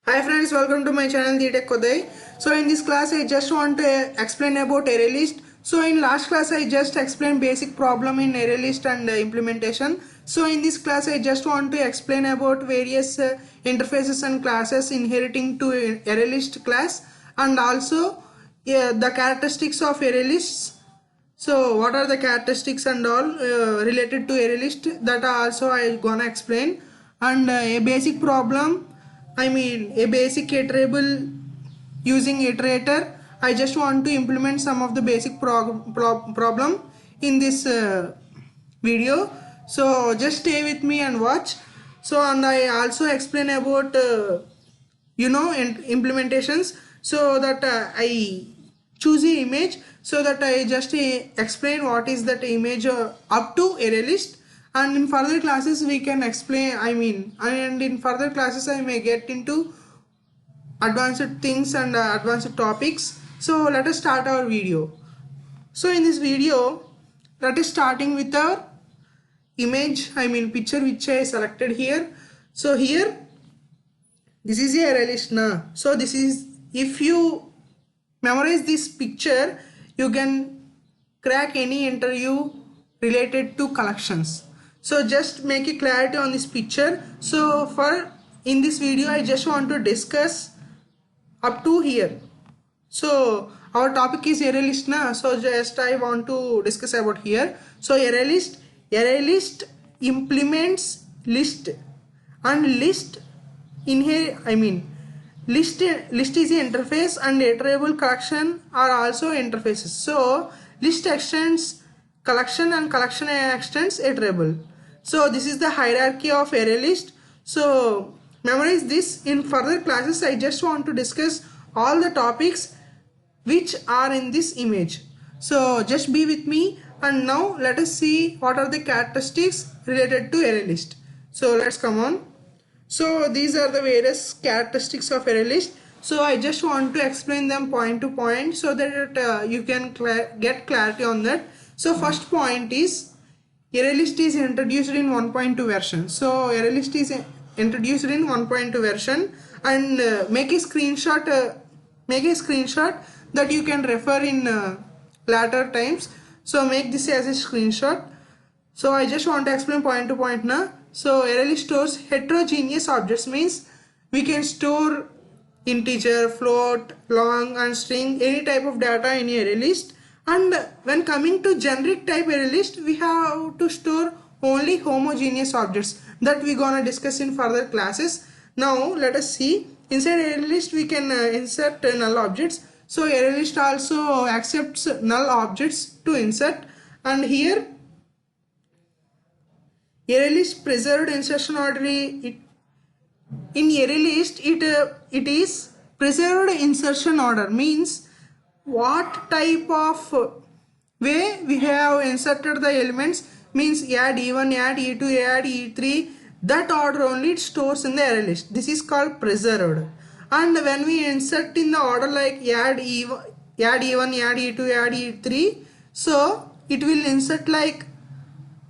Hi friends, welcome to my channel The Tech Kodai. So in this class I just want to explain about array list. So in last class I just explained basic problem in array list and implementation. So in this class I just want to explain about various interfaces and classes inheriting to array list class, and also the characteristics of array lists. So what are the characteristics and all related to array list, that also I gonna explain, and a basic problem, a basic iterable using iterator. I just want to implement some of the basic problem in this video. So just stay with me and watch. So and I also explain about implementations, so that I choose the image, so that I just explain what is that image up to array list. And in further classes we can explain, and in further classes I may get into advanced things and advanced topics. So let us start our video. So in this video, let us starting with our image, picture which I selected here. So here this is a array list now. So this is, if you memorize this picture, you can crack any interview related to collections. So just make a clarity on this picture. So for in this video I just want to discuss up to here. So our topic is array list now, so just I want to discuss about here. So array list implements list, and list list is an interface, and iterable collection are also interfaces. So list extends collection and collection extends iterable. So this is the hierarchy of array list. So memorize this. In further classes I just want to discuss all the topics which are in this image. So just be with me, and now let us see what are the characteristics related to array list. So let's come on. So these are the various characteristics of array list. So I just want to explain them point to point, so that you can get clarity on that. So first point is, array list is introduced in 1.2 version. So array list is introduced in 1.2 version, and make a screenshot that you can refer in later times. So make this as a screenshot. So I just want to explain point to point now. So array list stores heterogeneous objects, means we can store integer, float, long and string, any type of data in array list. And when coming to generic type array list, we have to store only homogeneous objects, that we gonna discuss in further classes. Now let us see, inside array list we can insert null objects. So array list also accepts null objects to insert, and here array list preserved insertion order. In array list it is preserved insertion order, means what type of way we have inserted the elements, means add E1, add E2, add E3, that order only it stores in the array list. This is called preserved. And when we insert in the order like add E1, add E2, add E3, so it will insert like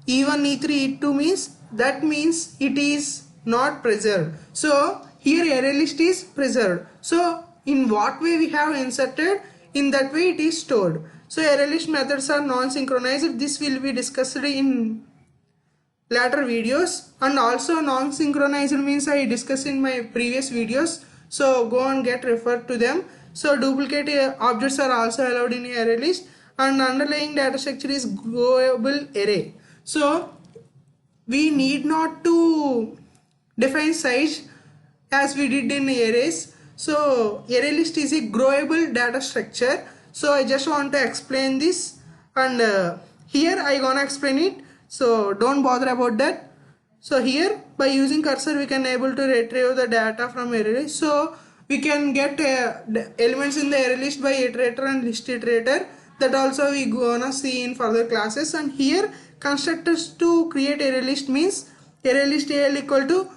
E1, E3, E2, means it is not preserved. So here array list is preserved. So in what way we have inserted, in that way it is stored. So array list methods are non-synchronized. This will be discussed in later videos. And also non-synchronized means I discussed in my previous videos. So go and get referred to them. So duplicate objects are also allowed in array list, and underlying data structure is global array. So we need not to define size as we did in arrays. So array list is a growable data structure. So I just want to explain this, and here I gonna explain it, so don't bother about that. So here by using cursor we can able to retrieve the data from array list. So we can get elements in the array list by iterator and list iterator, that also we gonna see in further classes. And here constructors to create array list, means array list AL equal to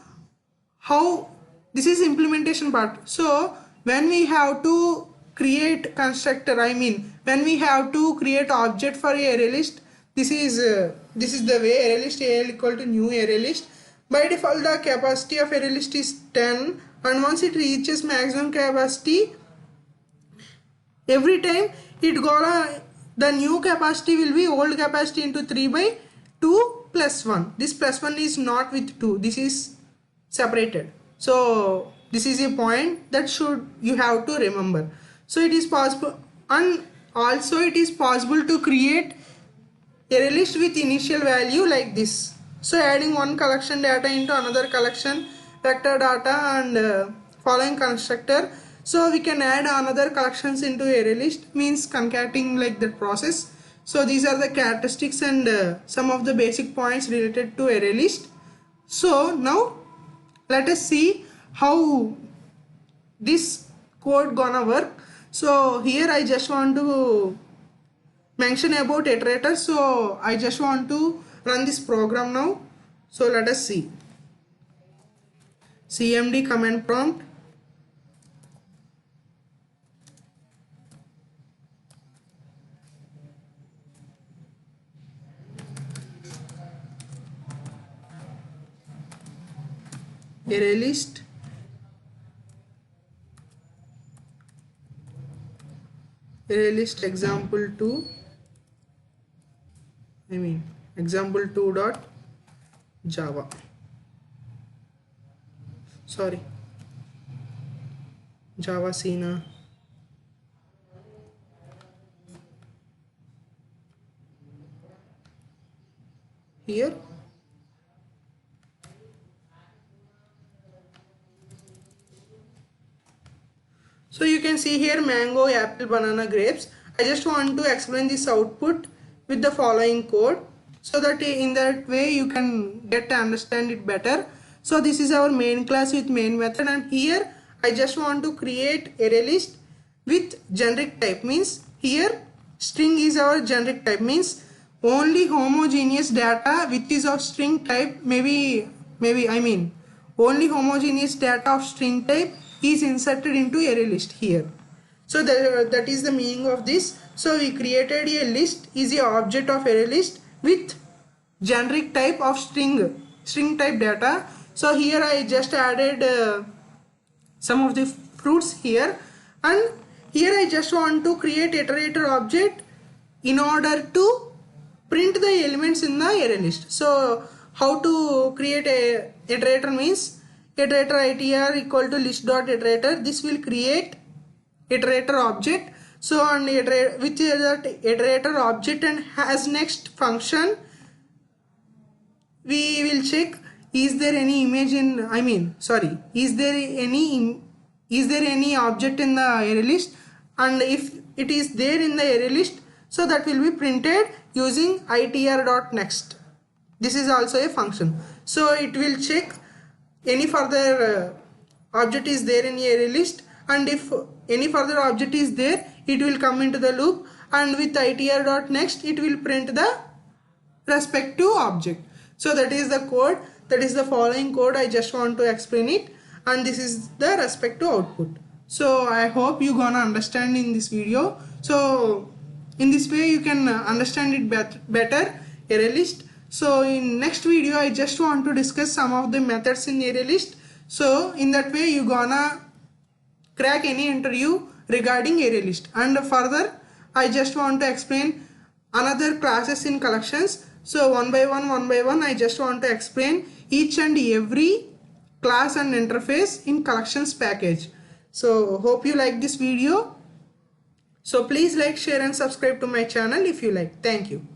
how, this is implementation part. So when we have to create constructor, when we have to create object for a array list, this is the way array list AL equal to new array list. By default the capacity of array list is 10, and once it reaches maximum capacity, every time it gonna, the new capacity will be old capacity into 3 by 2 plus 1. This plus 1 is not with 2, this is separated. So this is a point that you have to remember. So it is possible, and also it is possible to create array list with initial value like this. So adding one collection data into another collection vector data and following constructor. So we can add another collections into array list, means concatenating like that process. So these are the characteristics and some of the basic points related to array list. So now let us see how this code gonna work. So here I just want to mention about iterator. So I just want to run this program now. So let us see. cmd command prompt, array list example 2, example2 dot java, sorry, java Sina. Here so you can see here mango, apple, banana, grapes. I just want to explain this output with the following code, so that in that way you can get to understand it better. So this is our main class with main method, and here I just want to create array list with generic type, means here string is our generic type, means only homogeneous data which is of string type, only homogeneous data of string type is inserted into array list here. So that is the meaning of this. So we created a list is a object of array list with generic type of string type data. So here I just added some of the fruits here, and here I just want to create iterator object in order to print the elements in the array list. So how to create a iterator means iterator itr equal to list dot iterator. This will create iterator object. So on with that iterator object and has next function, we will check is there any image in is there any object in the array list, and if it is there in the array list, so that will be printed using itr.next. This is also a function. So it will check any further object is there in the array list, and if any further object is there, it will come into the loop, and with itr.next it will print the respective object. So that is the code, that is the following code. I just want to explain it, and this is the respective output. So I hope you gonna understand in this video. So in this way you can understand it better array list. So in next video I just want to discuss some of the methods in array list. So in that way you gonna crack any interview regarding array list. And further I just want to explain another classes in collections. So one by one I just want to explain each and every class and interface in collections package. So hope you like this video. So please like, share and subscribe to my channel if you like. Thank you.